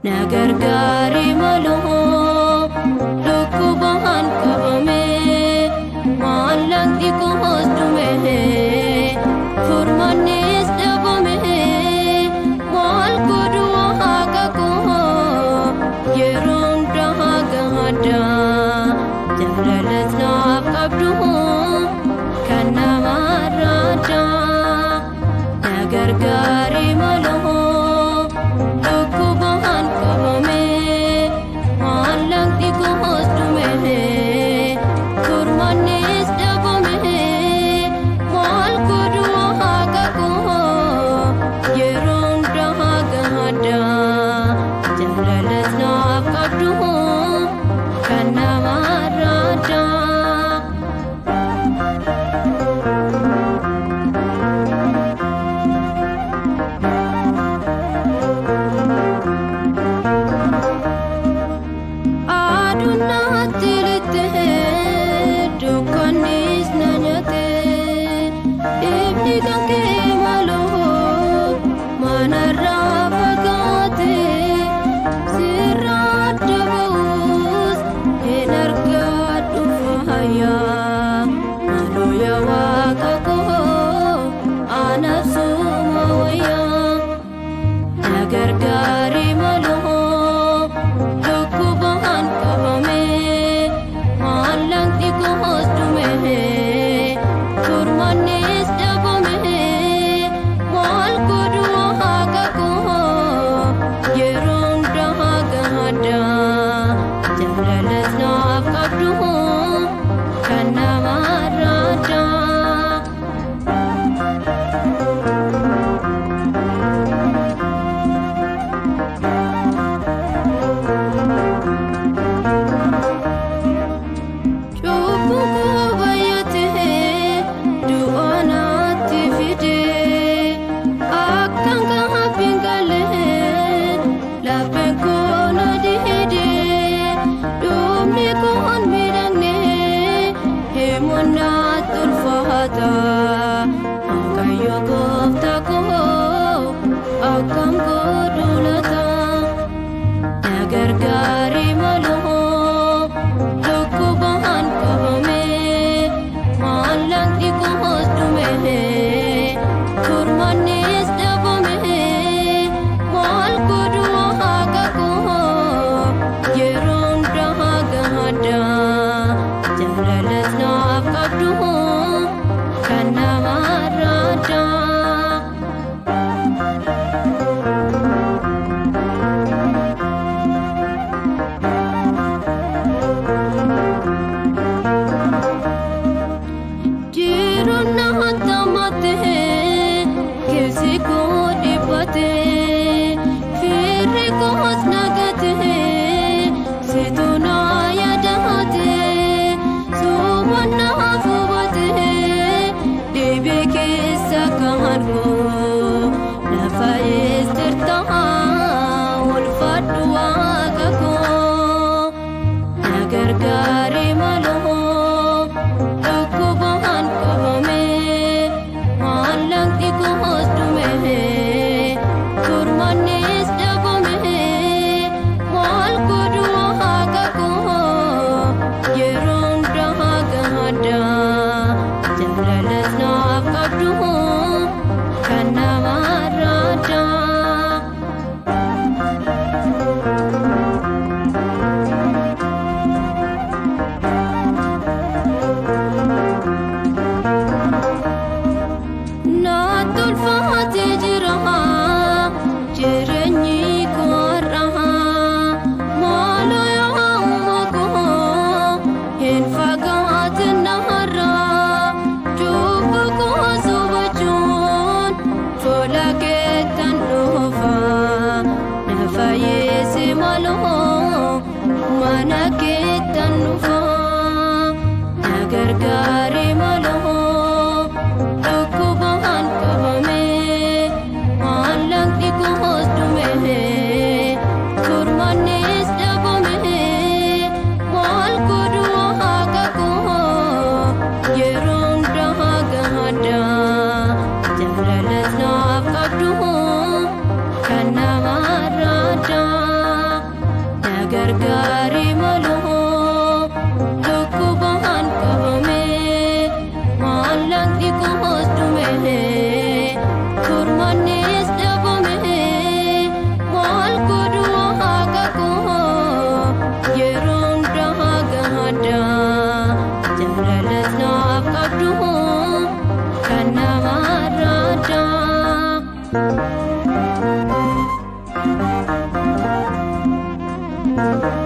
Nagar gari malo lukubahan kabame malang di ko hosdume furmanis dabame mal ko dua haga ko yerum dahaga hada jalalas na abdu kana marada nagar gari malo Nagar gari malo lukubahan kabame mana keetan dhufaa na gargaari maloo dhukkubahan qabame maallaqni koos dhume kurmannis dhabame maal godhu waaqa koo yeroo hundaa gahaadha jaalalas naaf qabdu kan namarraadha na gargaari maloo dhukkubahan qabame maallaqni koos dhume kurmannis dhabame maal godhu waaqa koo yeroo hundaa gahaadha jaalalas naaf qabdu kan namarraadha. Thank you.